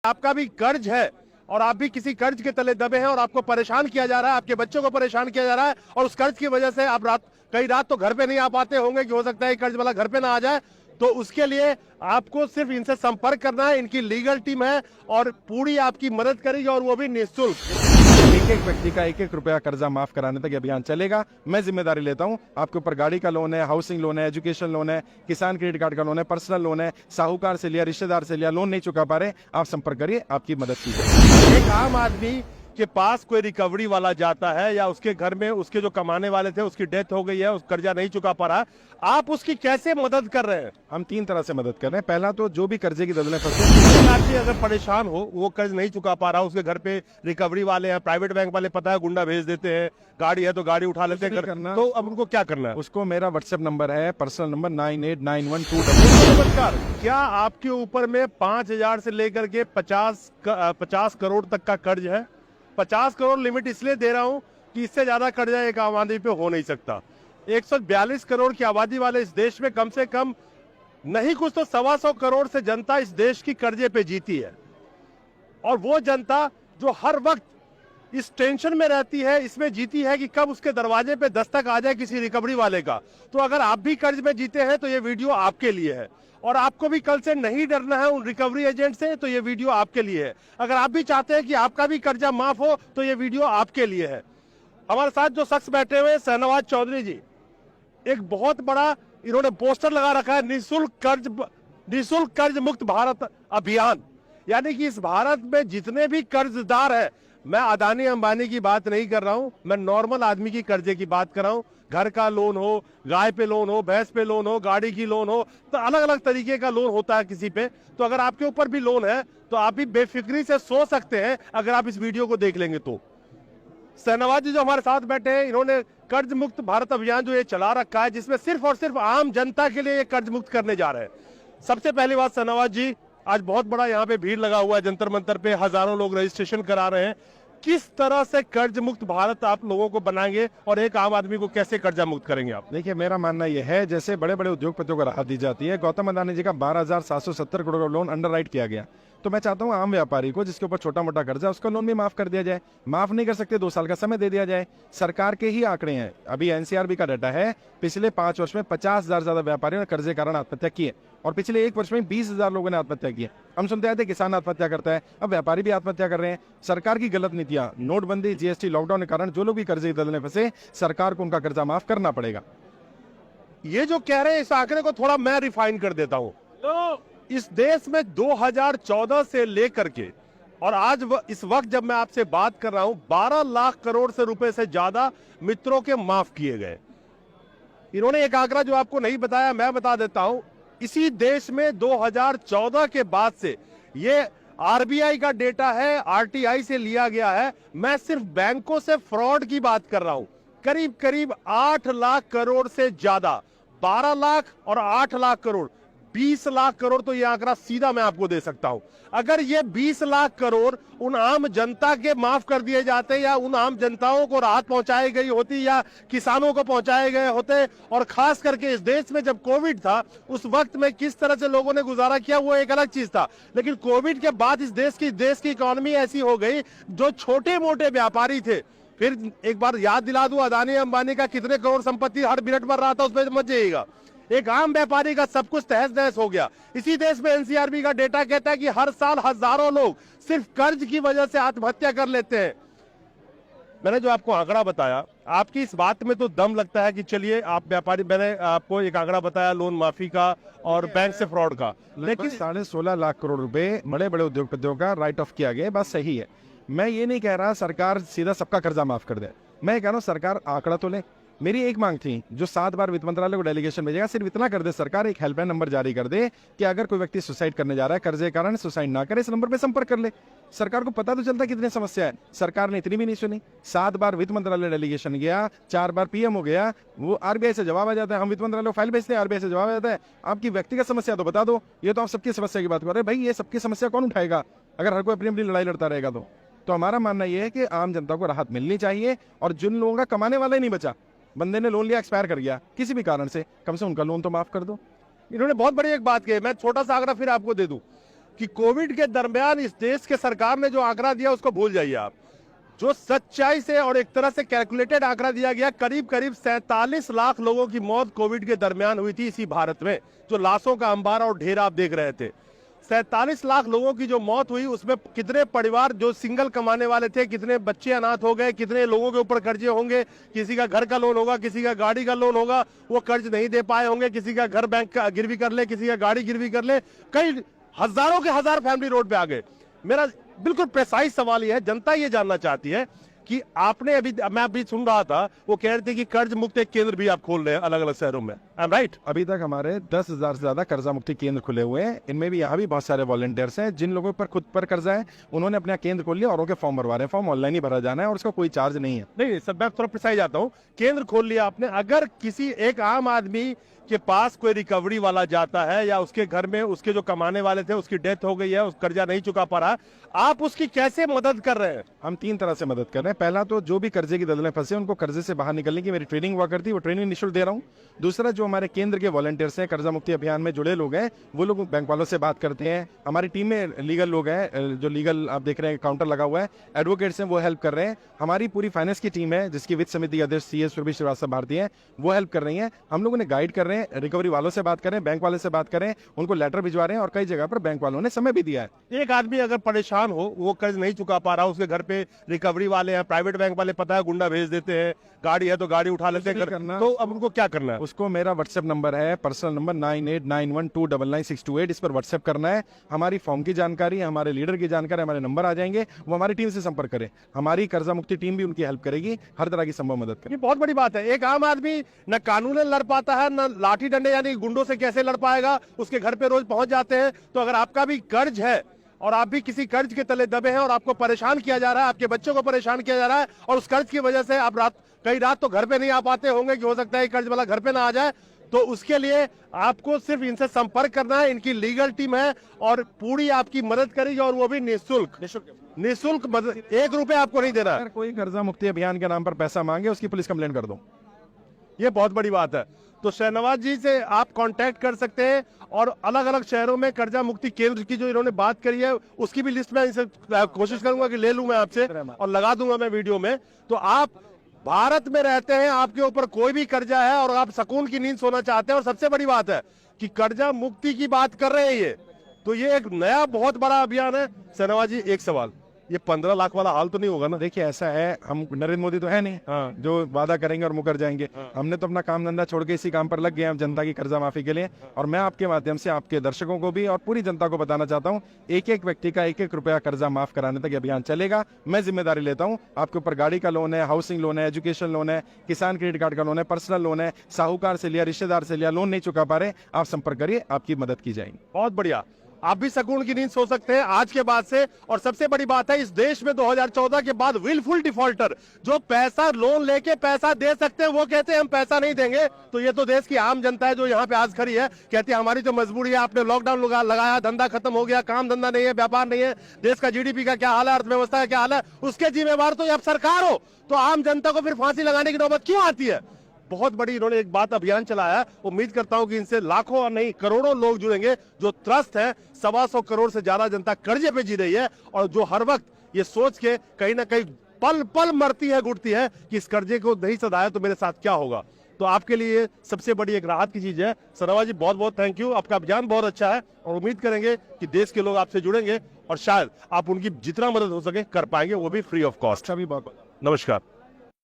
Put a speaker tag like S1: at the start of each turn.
S1: आपका भी कर्ज है और आप भी किसी कर्ज के तले दबे हैं और आपको परेशान किया जा रहा है, आपके बच्चों को परेशान किया जा रहा है और उस कर्ज की वजह से आप कई रात तो घर पे नहीं आ पाते होंगे कि हो सकता है कर्ज वाला घर पे ना आ जाए। तो उसके लिए आपको सिर्फ इनसे संपर्क करना है, इनकी लीगल टीम है और पूरी आपकी मदद करेगी और वो भी निःशुल्क।
S2: एक एक व्यक्ति का एक एक रुपया कर्जा माफ कराने तक अभियान चलेगा। मैं जिम्मेदारी लेता हूं। आपके ऊपर गाड़ी का लोन है, हाउसिंग लोन है, एजुकेशन लोन है, किसान क्रेडिट कार्ड का लोन है, पर्सनल लोन है, साहूकार से लिया, रिश्तेदार से लिया, लोन नहीं चुका पा रहे, आप संपर्क करिए, आपकी मदद की जाएगी।
S1: एक आम आदमी के पास कोई रिकवरी वाला जाता है या उसके घर में उसके जो कमाने वाले थे उसकी डेथ हो गई है, उस कर्जा नहीं चुका पा रहा, आप उसकी कैसे मदद कर रहे हैं?
S2: हम 3 तरह से मदद कर रहे हैं। पहला तो जो भी कर्जे की दलदलें फंसे,
S1: आदमी अगर परेशान हो, वो कर्ज नहीं चुका पा रहा, उसके घर पे रिकवरी वाले हैं, प्राइवेट बैंक वाले पता है गुंडा भेज देते हैं, गाड़ी है तो गाड़ी उठा लेते हैं, तो अब उनको क्या करना है?
S2: उसको मेरा व्हाट्सएप नंबर है, पर्सनल नंबर 989122।
S1: नमस्कार, क्या आपके ऊपर में 5,000 से लेकर के 50 करोड़ तक का कर्ज है? 50 करोड़ लिमिट इसलिए दे रहा हूं कि इससे ज्यादा कर्जा एक आम आदमी पे हो नहीं सकता। 142 करोड़ की आबादी वाले इस देश में कम से कम नहीं कुछ तो 125 करोड़ से जनता इस देश की कर्जे पे जीती है और वो जनता जो हर वक्त इस टेंशन में रहती है, इसमें जीती है कि कब उसके दरवाजे पे दस्तक आ जाए किसी रिकवरी वाले का। तो अगर आप भी कर्ज में जीते हैं तो ये वीडियो आपके लिए है और आपको भी कल से नहीं डरना है उन रिकवरी एजेंट से, तो ये वीडियो आपके लिए है। अगर आप भी चाहते हैं कि आपका भी कर्जा माफ हो तो ये वीडियो आपके लिए है। हमारे साथ जो शख्स बैठे हुए शाहनवाज चौधरी जी, एक बहुत बड़ा इन्होंने पोस्टर लगा रखा है, निःशुल्क कर्ज मुक्त भारत अभियान। यानी कि इस भारत में जितने भी कर्जदार है, मैं अदानी अंबानी की बात नहीं कर रहा हूं, मैं नॉर्मल आदमी की कर्जे की बात कर रहा हूं। घर का लोन हो, गाय पे लोन हो, भैंस पे लोन हो, गाड़ी की लोन हो, तो अलग अलग तरीके का लोन होता है किसी पे। तो अगर आपके ऊपर भी लोन है तो आप भी बेफिक्री से सो सकते हैं अगर आप इस वीडियो को देख लेंगे तो। शाहनवाज जी जो हमारे साथ बैठे हैं, इन्होंने कर्ज मुक्त भारत अभियान जो ये चला रखा है, जिसमें सिर्फ और सिर्फ आम जनता के लिए ये कर्ज मुक्त करने जा रहे हैं। सबसे पहली बात शाहनवाज जी, आज बहुत बड़ा यहाँ पे भीड़ लगा हुआ है, जंतर मंतर पे हजारों लोग रजिस्ट्रेशन करा रहे हैं। किस तरह से कर्ज मुक्त भारत आप लोगों को बनाएंगे और एक आम आदमी को कैसे कर्जा मुक्त करेंगे आप?
S2: देखिए, मेरा मानना यह है, जैसे बड़े बड़े उद्योगपतियों को राहत दी जाती है, गौतम अदानी जी का 12,770 करोड़ का लोन अंडरराइट किया गया, तो मैं चाहता हूं आम व्यापारी को जिसके ऊपर छोटा मोटा कर्जा, उसका लोन भी माफ कर दिया जाए। माफ नहीं कर सकते, 2 साल का समय दे दिया जाए। सरकार के ही आंकड़े हैं, अभी एनसीआरबी का डाटा है, पिछले 5 वर्ष में 50,000 ज्यादा व्यापारियों ने कर्जे कारण आत्महत्या की है और पिछले 1 वर्ष में 20,000 लोगों ने आत्महत्या की है। हम सुनते आए थे किसान आत्महत्या करता है, अब व्यापारी भी आत्महत्या कर रहे हैं। सरकार की गलत नीतियां, नोटबंदी, जीएसटी, लॉकडाउन के कारण जो लोग भी कर्जे दलने फंसे, सरकार को उनका कर्जा माफ करना पड़ेगा।
S1: ये जो कह रहे हैं, इस आंकड़े को थोड़ा मैं रिफाइन कर देता हूं। तो इस देश में 2014 से लेकर के और आज इस वक्त जब मैं आपसे बात कर रहा हूं, 12 लाख करोड़ से रुपए से ज्यादा मित्रों के माफ किए गए। इन्होंने एक आंकड़ा जो आपको नहीं बताया, मैं बता देता हूं। इसी देश में 2014 के बाद से, ये आरबीआई का डेटा है, आरटीआई से लिया गया है, मैं सिर्फ बैंकों से फ्रॉड की बात कर रहा हूं, करीब करीब 8 लाख करोड़ से ज्यादा, 12 लाख और 8 लाख करोड़, 20 लाख करोड़, तो ये आंकड़ा सीधा मैं आपको दे सकता हूं। अगर ये 20 लाख करोड़ उन आम जनता के माफ कर दिए जाते या उन आम जनताओं को राहत पहुंचाई गई होती या किसानों को पहुंचाए गए होते, और खास करके इस देश में जब कोविड था उस वक्त में किस तरह से लोगों ने गुजारा किया वो एक अलग चीज था। लेकिन कोविड के बाद इस देश की इकोनॉमी ऐसी हो गई, जो छोटे मोटे व्यापारी थे, फिर एक बार याद दिला दूं, अदानी अंबानी का कितने करोड़ संपत्ति हर मिनट बढ़ रहा था, उसमें मत जाइएगा। एक आम व्यापारी का सब कुछ तहस नहस हो गया। इसी देश में एनसीआरबी का डेटा कहता है कि हर साल हजारों लोग सिर्फ कर्ज की वजह से आत्महत्या कर लेते हैं। मैंने जो आपको आंकड़ा बताया, आपकी इस बात में तो दम लगता है कि चलिए आप व्यापारी, मैंने आपको एक आंकड़ा बताया लोन माफी का और बैंक से फ्रॉड का,
S2: लेकिन 16.5 लाख करोड़ रुपए बड़े बड़े उद्योगपतियों का राइट ऑफ किया गया, बात सही है। मैं ये नहीं कह रहा सरकार सीधा सबका कर्जा माफ कर दे, मैं कह रहा हूँ सरकार आंकड़ा तो ले। मेरी एक मांग थी, जो 7 बार वित्त मंत्रालय को डेलीगेशन भेजेगा, सिर्फ इतना कर दे सरकार, एक हेल्पलाइन नंबर जारी कर दे कि अगर कोई व्यक्ति सुसाइड करने जा रहा है, कर्जे कारण सुसाइड ना करे, इस नंबर पे संपर्क कर ले। सरकार को पता तो चलता कितनी समस्या है, सरकार ने इतनी भी नहीं सुनी। 7 बार वित्त मंत्रालय डेलीगेशन गया, 4 बार पीएम हो गया, वो आरबीआई से जवाब आ जाता है, हम वित्त मंत्रालय को फाइल भेजते हैं, आरबीआई से जवाब आ जाता है, आपकी व्यक्तिगत समस्या तो बता दो। ये तो आप सबकी समस्या की बात कर रहे हैं, भाई ये सबकी समस्या कौन उठाएगा अगर हर कोई अपनी अपनी लड़ाई लड़ता रहेगा तो हमारा मानना यह है कि आम जनता को राहत मिलनी चाहिए, और जिन लोगों का कमाने वाला ही नहीं बचा, बंदे ने लोन लिया, एक्सपायर कर गया किसी भी कारण से, कम से उनका लोन तो माफ कर दो।
S1: इन्होंने बहुत बड़ी एक बात कही, मैं छोटा सा आंकड़ा फिर आपको दे दूं। कि कोविड के दरमियान इस देश के सरकार ने जो आंकड़ा दिया उसको भूल जाइए आप। जो सच्चाई से और एक तरह से कैलकुलेटेड आंकड़ा दिया गया, करीब करीब 47 लाख लोगों की मौत कोविड के दरमियान हुई थी इसी भारत में, जो लाशों का अंबार और ढेर आप देख रहे थे। 47 लाख लोगों की जो मौत हुई, उसमें कितने परिवार जो सिंगल कमाने वाले थे, कितने बच्चे अनाथ हो गए, कितने लोगों के ऊपर कर्जे होंगे, किसी का घर का लोन होगा, किसी का गाड़ी का लोन होगा, वो कर्ज नहीं दे पाए होंगे, किसी का घर बैंक का गिरवी कर ले, किसी का गाड़ी गिरवी कर ले, कई हजारों के हजार फैमिली रोड पे आ गए। मेरा बिल्कुल प्रेसाइज सवाल ये है, जनता ये जानना चाहती है कि आपने मैं अभी सुन रहा था, वो कह रहे थे कि कर्ज मुक्त एक केंद्र भी आप खोल रहे हैं अलग अलग शहरों में, आई एम राइट?
S2: अभी तक हमारे 10,000 से ज्यादा कर्जा मुक्ति केंद्र खुले हुए हैं। इनमें भी यहाँ भी बहुत सारे वॉलंटियर्स हैं। जिन लोगों पर खुद पर कर्जा है उन्होंने अपना केंद्र खोल लिया और उनके फॉर्म भरवा रहे हैं। फॉर्म ऑनलाइन ही भरा जाना है और उसका कोई चार्ज नहीं है।
S1: नहीं सब, मैं थोड़ा प्रिसाइज आता हूँ। केंद्र खोल लिया आपने, अगर किसी एक आम आदमी के पास कोई रिकवरी वाला जाता है या उसके घर में उसके जो कमाने वाले थे उसकी डेथ हो गई है, उस कर्जा नहीं चुका पा रहा, आप उसकी कैसे मदद कर रहे हैं?
S2: हम 3 तरह से मदद कर रहे हैं। पहला तो जो भी कर्जे की दलदल में फंसे उनको कर्जे से बाहर निकलने की मेरी ट्रेनिंग हुआ करती है, वो ट्रेनिंग निःशुल्क दे रहा हूँ। दूसरा, जो हमारे केंद्र के वॉलंटियर्स हैं, कर्जा मुक्ति अभियान में जुड़े लोग हैं, वो लोग बैंक वालों से बात करते हैं। हमारी टीम में लीगल लोग हैं, जो लीगल आप देख रहे हैं काउंटर लगा हुआ है, एडवोकेट्स हैं, वो हेल्प कर रहे हैं। हमारी पूरी फाइनेंस की टीम है जिसकी वित्त समिति अध्यक्ष CS सुरभि श्रीवास्तव भारती है, वो हेल्प कर रही है। हम लोगों ने गाइड कर रहे हैं, रिकवरी वालों से बात करें, बैंक वाले से बात करें, उनको लेटर भिजवा रहे हैं और कई जगह पर बैंक वालों ने समय भी दिया है।
S1: एक आदमी अगर परेशान हो, वो कर्ज नहीं चुका पा रहा, उसके घर पे रिकवरी वाले हैं, प्राइवेट बैंक वाले पता है गुंडा भेज देते हैं, गाड़ी है तो गाड़ी उठा लेते हैं, तो अब उनको क्या करना है?
S2: उसको मेरा व्हाट्सएप नंबर है, पर्सनल नंबर 9891299628, इस पर व्हाट्सएप करना है। हमारी फॉर्म की जानकारी, हमारे लीडर की जानकारी, हमारे नंबर आ जाएंगे, वो हमारी टीम से संपर्क करें। हमारी कर्जा मुक्ति टीम भी उनकी हेल्प करेगी, हर तरह की संभव मदद करेगी।
S1: ये बहुत बड़ी बात है। एक आम आदमी न कानून लड़ पाता है, न लाठी डंडे यानी गुंडों से कैसे लड़ पाएगा, उसके घर पे रोज पहुंच जाते हैं। तो अगर आपका भी कर्ज है और आप भी किसी कर्ज के तले दबे हैं और आपको परेशान किया जा रहा है, आपके बच्चों को परेशान किया जा रहा है और उस कर्ज की वजह से आप कई रात तो घर पे नहीं आ पाते होंगे, कि हो सकता है कर्ज वाला घर पे ना आ जाए, तो उसके लिए आपको सिर्फ इनसे संपर्क करना है। इनकी लीगल टीम है और पूरी आपकी मदद करेगी, और वो भी निःशुल्क मदद। 1 रुपए आपको नहीं देना।
S2: अगर कोई कर्जा मुक्ति अभियान के नाम पर पैसा मांगे, उसकी पुलिस कंप्लेंट कर दो।
S1: ये बहुत बड़ी बात है। तो शहनवाज जी से आप कांटेक्ट कर सकते हैं, और अलग अलग शहरों में कर्जा मुक्ति केंद्र की जो इन्होंने बात करी है उसकी भी लिस्ट में इनसे कोशिश करूंगा कि ले लूं मैं आपसे और लगा दूंगा मैं वीडियो में। तो आप भारत में रहते हैं, आपके ऊपर कोई भी कर्जा है और आप सुकून की नींद सोना चाहते हैं, और सबसे बड़ी बात है कि कर्जा मुक्ति की बात कर रहे हैं ये, तो ये एक नया बहुत बड़ा अभियान है। शहनवाज जी, एक सवाल, ये 15 लाख वाला हाल तो नहीं होगा ना?
S2: देखिए ऐसा है, हम नरेंद्र मोदी तो है नहीं जो वादा करेंगे और मुकर जाएंगे। हमने तो अपना काम धंधा छोड़ के इसी काम पर लग गए हैं जनता की कर्जा माफी के लिए। और मैं आपके माध्यम से आपके दर्शकों को भी और पूरी जनता को बताना चाहता हूं, एक एक व्यक्ति का 1-1 रुपया कर्जा माफ कराने तक अभियान चलेगा। मैं जिम्मेदारी लेता हूं। आपके ऊपर गाड़ी का लोन है, हाउसिंग लोन है, एजुकेशन लोन है, किसान क्रेडिट कार्ड का लोन है, पर्सनल लोन है, साहूकार से लिया, रिश्तेदार से लिया, लोन नहीं चुका पा रहे, आप संपर्क करिए, आपकी मदद की जाएगी।
S1: बहुत बढ़िया, आप भी सुकून की नींद सो सकते हैं आज के बाद से। और सबसे बड़ी बात है, इस देश में 2014 के बाद विलफुल डिफॉल्टर जो पैसा लोन लेके पैसा दे सकते हैं, वो कहते हैं हम पैसा नहीं देंगे। तो ये तो देश की आम जनता है जो यहाँ पे आज खड़ी है, कहती है हमारी तो मजबूरी है, आपने लॉकडाउन लगाया, धंधा खत्म हो गया, काम धंधा नहीं है, व्यापार नहीं है, देश का GDP का क्या हाल है, अर्थव्यवस्था का क्या हाल है, उसके जिम्मेवार तो अब सरकार हो, तो आम जनता को फिर फांसी लगाने की नौबत क्यों आती है? बहुत बड़ी इन्होंने एक बात अभियान चलाया। उम्मीद करता हूं कि इनसे लाखों और नहीं करोड़ों लोग जुड़ेंगे जो त्रस्त है। 125 करोड़ से ज्यादा जनता कर्जे पे जी रही है, और जो हर वक्त ये सोच के कहीं ना कहीं पल पल मरती है, घुटती है कि इस कर्जे को नहीं सधाया तो मेरे साथ क्या होगा। तो आपके लिए सबसे बड़ी एक राहत की चीज है। शहनवाज जी, बहुत बहुत थैंक यू, आपका अभियान बहुत अच्छा है, और उम्मीद करेंगे कि देश के लोग आपसे जुड़ेंगे और शायद आप उनकी जितना मदद हो सके कर पाएंगे, वो भी फ्री ऑफ कॉस्ट।
S2: अभी बहुत
S1: नमस्कार।